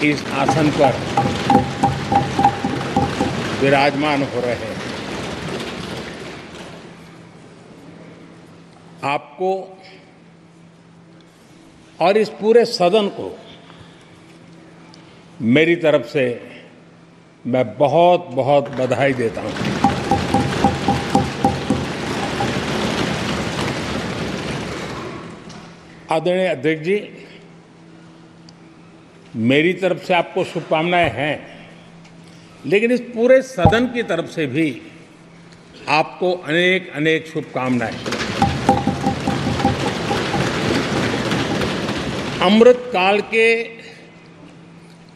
इस आसन पर विराजमान हो रहे हैं। आपको और इस पूरे सदन को मेरी तरफ से मैं बहुत बहुत बधाई देता हूं। आदरणीय अध्यक्ष जी, मेरी तरफ से आपको शुभकामनाएं हैं, लेकिन इस पूरे सदन की तरफ से भी आपको अनेक अनेक शुभकामनाएं। अमृत काल के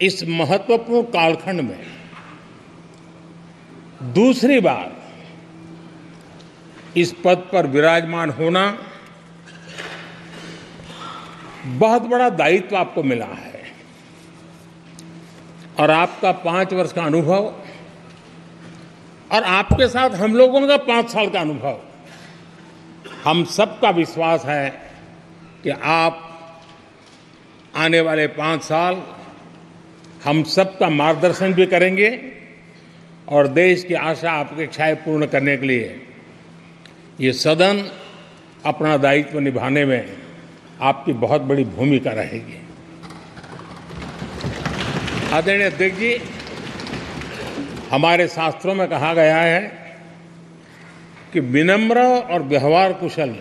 इस महत्वपूर्ण कालखंड में दूसरी बार इस पद पर विराजमान होना बहुत बड़ा दायित्व आपको मिला है और आपका 5 वर्ष का अनुभव और आपके साथ हम लोगों का 5 साल का अनुभव, हम सबका विश्वास है कि आप आने वाले 5 साल हम सबका मार्गदर्शन भी करेंगे और देश की आशा अपेक्षाएं पूर्ण करने के लिए ये सदन अपना दायित्व निभाने में आपकी बहुत बड़ी भूमिका रहेगी। आदरणीय अध्यक्ष जी, हमारे शास्त्रों में कहा गया है कि विनम्र और व्यवहार कुशल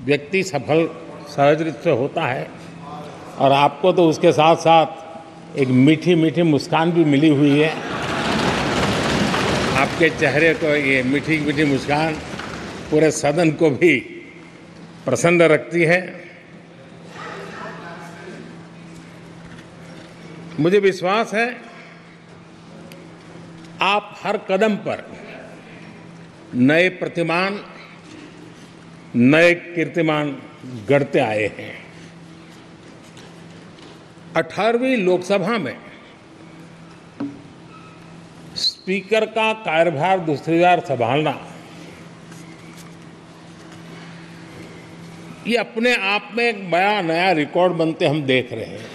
व्यक्ति सफल सहज रूप से होता है और आपको तो उसके साथ साथ एक मीठी मीठी मुस्कान भी मिली हुई है। आपके चेहरे को ये मीठी मीठी मुस्कान पूरे सदन को भी प्रसन्न रखती है। मुझे विश्वास है आप हर कदम पर नए प्रतिमान, नए कीर्तिमान गढ़ते आए हैं। 18वीं लोकसभा में स्पीकर का कार्यभार दूसरी बार संभालना ये अपने आप में एक बड़ा नया रिकॉर्ड बनते हम देख रहे हैं।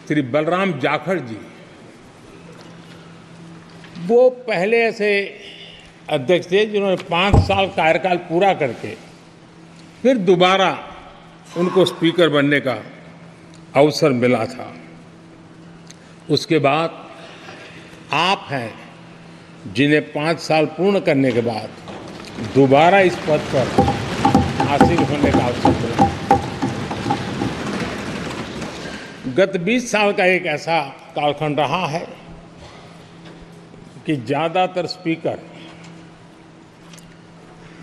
श्री बलराम जाखड़ जी वो पहले ऐसे अध्यक्ष थे जिन्होंने 5 साल कार्यकाल पूरा करके फिर दोबारा उनको स्पीकर बनने का अवसर मिला था। उसके बाद आप हैं जिन्हें 5 साल पूर्ण करने के बाद दोबारा इस पद पर आसीन होने का अवसर मिला। गत 20 साल का एक ऐसा कालखंड रहा है कि ज़्यादातर स्पीकर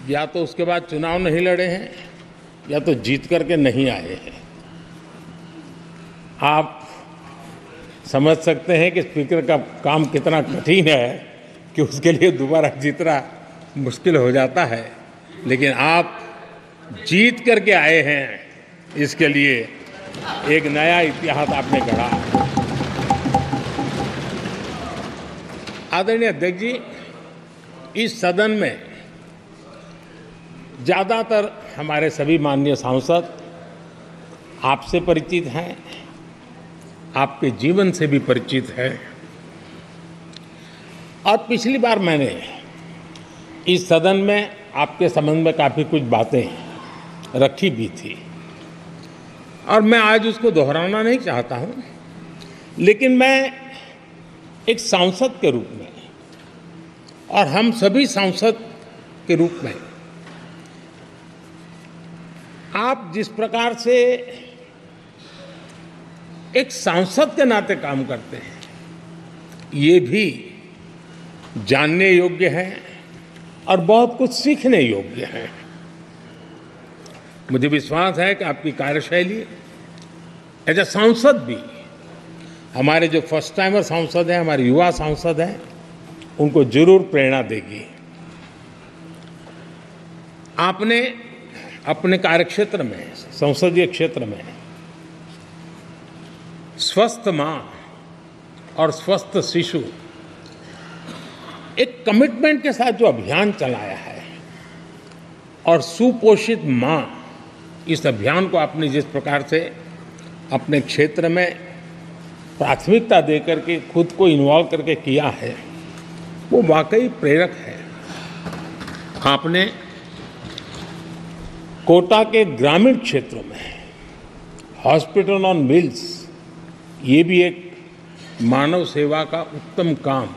या तो उसके बाद चुनाव नहीं लड़े हैं या तो जीत करके नहीं आए हैं। आप समझ सकते हैं कि स्पीकर का काम कितना कठिन है कि उसके लिए दोबारा जीतना मुश्किल हो जाता है, लेकिन आप जीत करके आए हैं, इसके लिए एक नया इतिहास आपने गढ़ा। आदरणीय अध्यक्ष जी, इस सदन में ज़्यादातर हमारे सभी माननीय सांसद आपसे परिचित हैं, आपके जीवन से भी परिचित हैं और पिछली बार मैंने इस सदन में आपके संबंध में काफ़ी कुछ बातें रखी भी थी और मैं आज उसको दोहराना नहीं चाहता हूं, लेकिन मैं एक सांसद के रूप में और हम सभी सांसद के रूप में आप जिस प्रकार से एक सांसद के नाते काम करते हैं ये भी जानने योग्य है और बहुत कुछ सीखने योग्य है। मुझे विश्वास है कि आपकी कार्यशैली एज ए सांसद भी हमारे जो फर्स्ट टाइमर सांसद हैं, हमारे युवा सांसद हैं, उनको जरूर प्रेरणा देगी। आपने अपने कार्यक्षेत्र में, संसदीय क्षेत्र में स्वस्थ मां और स्वस्थ शिशु एक कमिटमेंट के साथ जो अभियान चलाया है और सुपोषित मां, इस अभियान को आपने जिस प्रकार से अपने क्षेत्र में प्राथमिकता देकर के खुद को इन्वॉल्व करके किया है, वो वाकई प्रेरक है। आपने कोटा के ग्रामीण क्षेत्रों में हॉस्पिटल ऑन व्हील्स, ये भी एक मानव सेवा का उत्तम काम,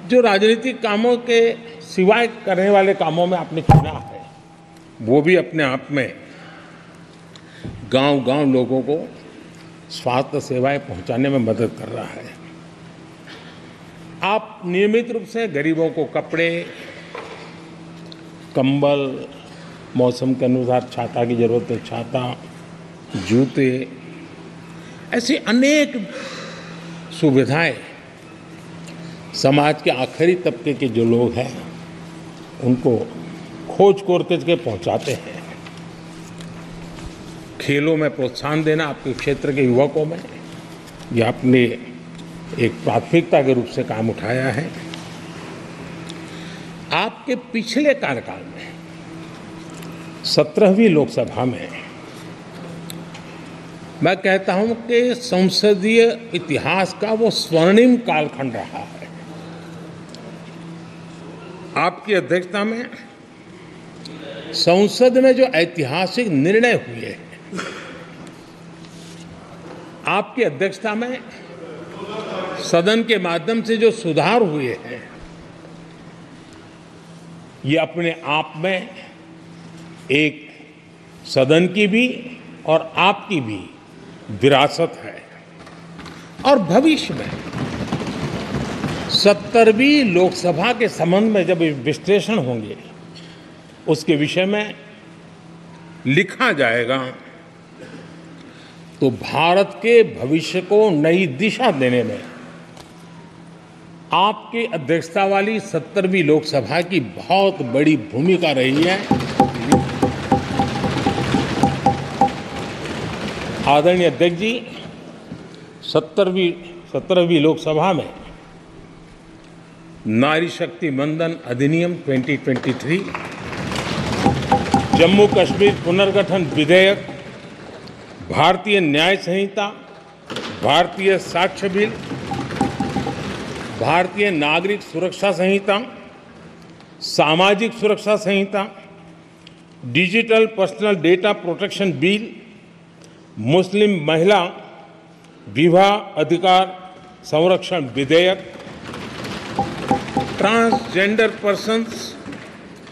जो राजनीतिक कामों के सिवाय करने वाले कामों में आपने चुना है, वो भी अपने आप में गांव-गांव लोगों को स्वास्थ्य सेवाएं पहुंचाने में मदद कर रहा है। आप नियमित रूप से गरीबों को कपड़े, कंबल, मौसम के अनुसार छाता की जरूरत है छाता, जूते, ऐसी अनेक सुविधाएं समाज के आखिरी तबके के जो लोग हैं उनको खोज के पहुंचाते हैं। खेलों में प्रोत्साहन देना आपके क्षेत्र के युवकों में, यह आपने एक प्राथमिकता के रूप से काम उठाया है। आपके पिछले कार्यकाल में 17वीं लोकसभा में मैं कहता हूं कि संसदीय इतिहास का वो स्वर्णिम कालखंड रहा है। आपकी अध्यक्षता में संसद में जो ऐतिहासिक निर्णय हुए हैं, आपकी अध्यक्षता में सदन के माध्यम से जो सुधार हुए हैं, ये अपने आप में एक सदन की भी और आपकी भी विरासत है। और भविष्य में 70वीं लोकसभा के संबंध में जब विश्लेषण होंगे, उसके विषय में लिखा जाएगा, तो भारत के भविष्य को नई दिशा देने में आपकी अध्यक्षता वाली 70वीं लोकसभा की बहुत बड़ी भूमिका रही है। आदरणीय अध्यक्ष जी, 17वीं लोकसभा में नारी शक्ति वंदन अधिनियम 2023, जम्मू कश्मीर पुनर्गठन विधेयक, भारतीय न्याय संहिता, भारतीय साक्ष्य बिल, भारतीय नागरिक सुरक्षा संहिता, सामाजिक सुरक्षा संहिता, digital personal data protection bill, मुस्लिम महिला विवाह अधिकार संरक्षण विधेयक, transgender persons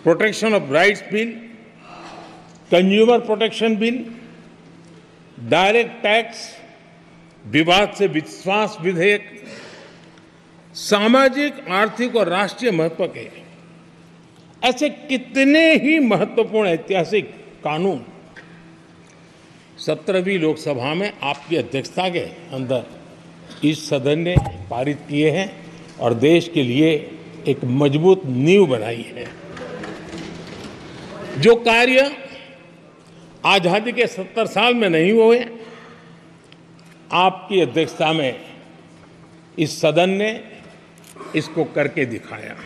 protection of rights bill, consumer protection bill, direct tax, विवाद से विश्वास विधेयक, सामाजिक, आर्थिक और राष्ट्रीय महत्व के ऐसे कितने ही महत्वपूर्ण ऐतिहासिक कानून 17वीं लोकसभा में आपकी अध्यक्षता के अंदर इस सदन ने पारित किए हैं और देश के लिए एक मजबूत नींव बनाई है। जो कार्य आजादी के 70 साल में नहीं हुए, आपकी अध्यक्षता में इस सदन ने इसको करके दिखाया।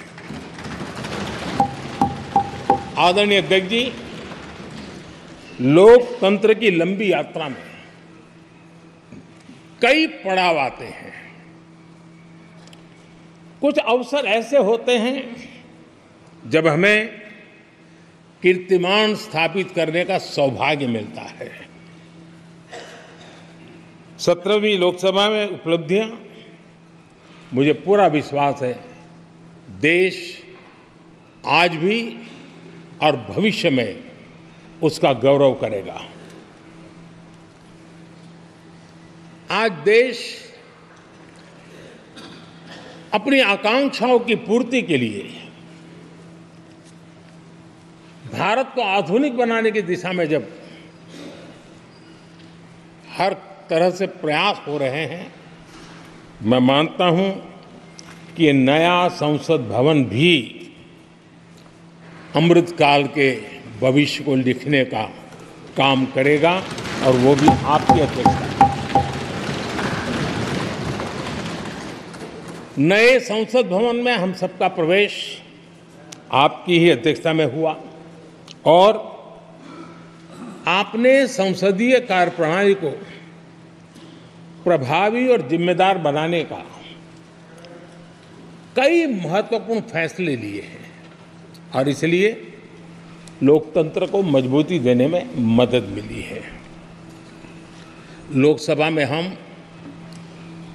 आदरणीय अध्यक्ष जी, लोकतंत्र की लंबी यात्रा में कई पड़ाव आते हैं। कुछ अवसर ऐसे होते हैं जब हमें कीर्तिमान स्थापित करने का सौभाग्य मिलता है। 17वीं लोकसभा में उपलब्धियां, मुझे पूरा विश्वास है देश आज भी और भविष्य में उसका गौरव करेगा। आज देश अपनी आकांक्षाओं की पूर्ति के लिए भारत को आधुनिक बनाने की दिशा में जब हर तरह से प्रयास हो रहे हैं, मैं मानता हूं कि नया संसद भवन भी अमृतकाल के भविष्य को लिखने का काम करेगा और वो भी आपकी अध्यक्षता में। नए संसद भवन में हम सबका प्रवेश आपकी ही अध्यक्षता में हुआ और आपने संसदीय कार्यप्रणाली को प्रभावी और जिम्मेदार बनाने का कई महत्वपूर्ण फैसले लिए हैं और इसलिए लोकतंत्र को मजबूती देने में मदद मिली है। लोकसभा में हम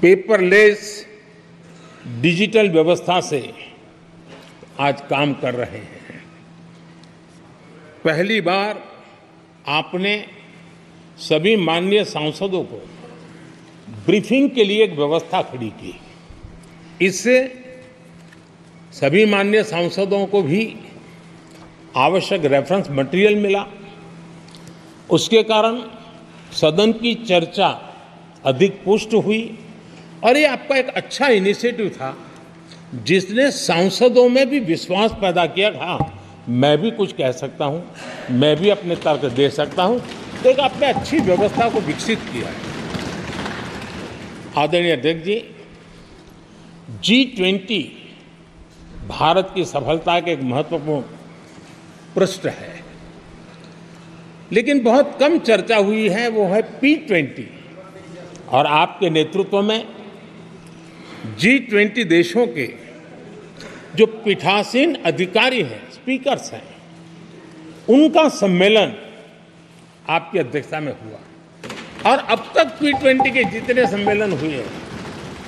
पेपरलेस डिजिटल व्यवस्था से आज काम कर रहे हैं। पहली बार आपने सभी माननीय सांसदों को ब्रीफिंग के लिए एक व्यवस्था खड़ी की। इससे सभी माननीय सांसदों को भी आवश्यक रेफरेंस मटेरियल मिला। उसके कारण सदन की चर्चा अधिक पुष्ट हुई और ये आपका एक अच्छा इनिशिएटिव था जिसने सांसदों में भी विश्वास पैदा किया। हाँ, मैं भी कुछ कह सकता हूँ, मैं भी अपने तर्क दे सकता हूँ। तो एक आपने अच्छी व्यवस्था को विकसित किया है। आदरणीय अध्यक्ष जी, G20 भारत की सफलता के एक महत्वपूर्ण पृष्ठ है, लेकिन बहुत कम चर्चा हुई है, वो है P20। और आपके नेतृत्व में G20 देशों के जो पीठासीन अधिकारी हैं, स्पीकर्स हैं, उनका सम्मेलन आपकी अध्यक्षता में हुआ। और अब तक P20 के जितने सम्मेलन हुए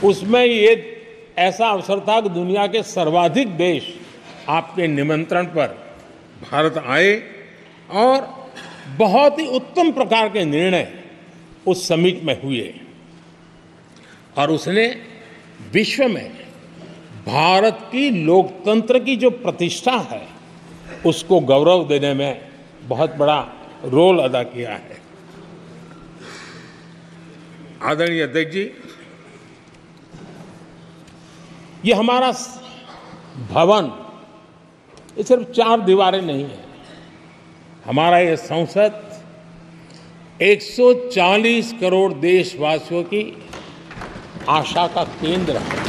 उसमें ये ऐसा अवसर था कि दुनिया के सर्वाधिक देश आपके निमंत्रण पर भारत आए और बहुत ही उत्तम प्रकार के निर्णय उस समिट में हुए और उसने विश्व में भारत की लोकतंत्र की जो प्रतिष्ठा है उसको गौरव देने में बहुत बड़ा रोल अदा किया है। आदरणीय अध्यक्ष जी, ये हमारा भवन ये सिर्फ 4 दीवारें नहीं है। हमारा ये संसद 140 करोड़ देशवासियों की आशा का केंद्र है।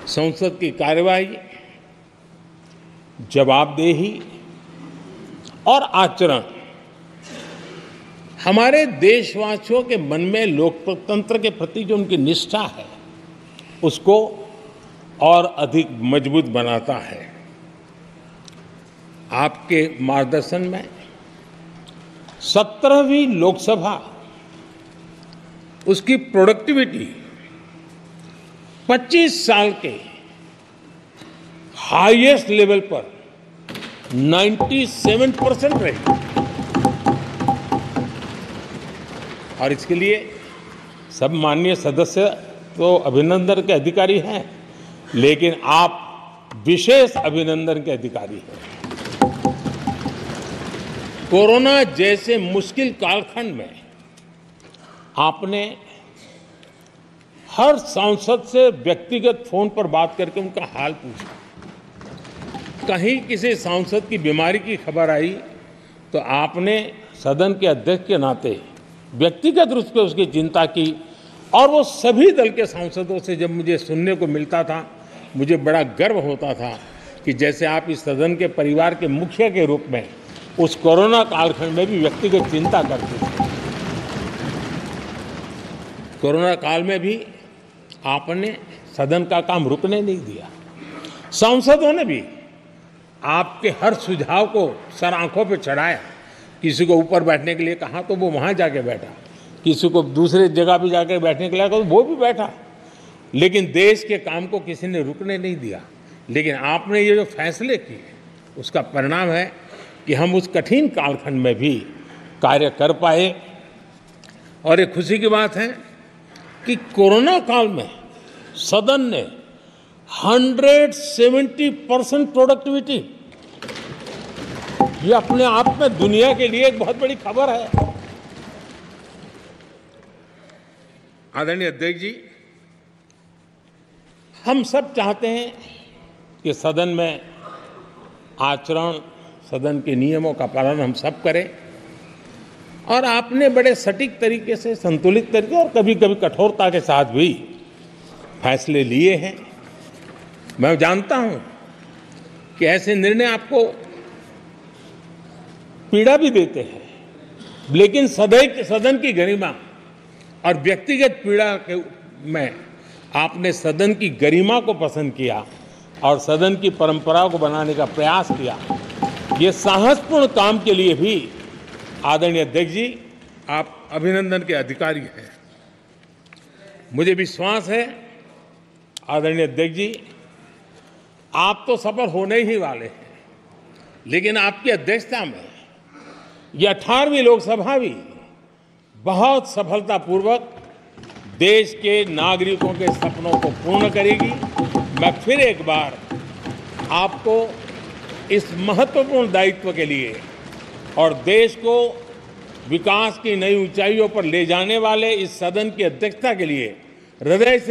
संसद की कार्यवाही, जवाबदेही और आचरण हमारे देशवासियों के मन में लोकतंत्र के प्रति जो उनकी निष्ठा है उसको और अधिक मजबूत बनाता है। आपके मार्गदर्शन में 17वीं लोकसभा, उसकी प्रोडक्टिविटी 25 साल के हाईएस्ट लेवल पर 97% रही और इसके लिए सब माननीय सदस्य तो अभिनंदन के अधिकारी हैं, लेकिन आप विशेष अभिनंदन के अधिकारी हैं। कोरोना जैसे मुश्किल कालखंड में आपने हर सांसद से व्यक्तिगत फोन पर बात करके उनका हाल पूछा। कहीं किसी सांसद की बीमारी की खबर आई तो आपने सदन के अध्यक्ष के नाते व्यक्तिगत रूप से उसकी चिंता की और वो सभी दल के सांसदों से जब मुझे सुनने को मिलता था, मुझे बड़ा गर्व होता था कि जैसे आप इस सदन के परिवार के मुखिया के रूप में उस कोरोना कालखंड में भी व्यक्तिगत चिंता करते थे। कोरोना काल में भी आपने सदन का काम रुकने नहीं दिया। सांसदों ने भी आपके हर सुझाव को सर आंखों पे चढ़ाया। किसी को ऊपर बैठने के लिए कहा तो वो वहाँ जाके बैठा, किसी को दूसरे जगह भी जाके बैठने के लिए कहा तो वो भी बैठा, लेकिन देश के काम को किसी ने रुकने नहीं दिया। लेकिन आपने ये जो फैसले किए उसका परिणाम है कि हम उस कठिन कालखंड में भी कार्य कर पाए। और ये खुशी की बात है कि कोरोना काल में सदन ने 170% प्रोडक्टिविटी, ये अपने आप में दुनिया के लिए एक बहुत बड़ी खबर है। आदरणीय अध्यक्ष जी, हम सब चाहते हैं कि सदन में आचरण, सदन के नियमों का पालन हम सब करें और आपने बड़े सटीक तरीके से, संतुलित तरीके और कभी कभी कठोरता के साथ भी फैसले लिए हैं। मैं जानता हूं कि ऐसे निर्णय आपको पीड़ा भी देते हैं, लेकिन सदन की गरिमा और व्यक्तिगत पीड़ा में आपने सदन की गरिमा को पसंद किया और सदन की परंपरा को बनाने का प्रयास किया। ये साहसपूर्ण काम के लिए भी आदरणीय अध्यक्ष जी, आप अभिनंदन के अधिकारी हैं। मुझे विश्वास है आदरणीय अध्यक्ष जी, आप तो सफल होने ही वाले हैं, लेकिन आपकी अध्यक्षता में यह 18वीं लोकसभा भी बहुत सफलतापूर्वक देश के नागरिकों के सपनों को पूर्ण करेगी। मैं फिर एक बार आपको इस महत्वपूर्ण दायित्व के लिए और देश को विकास की नई ऊंचाइयों पर ले जाने वाले इस सदन की अध्यक्षता के लिए हृदय से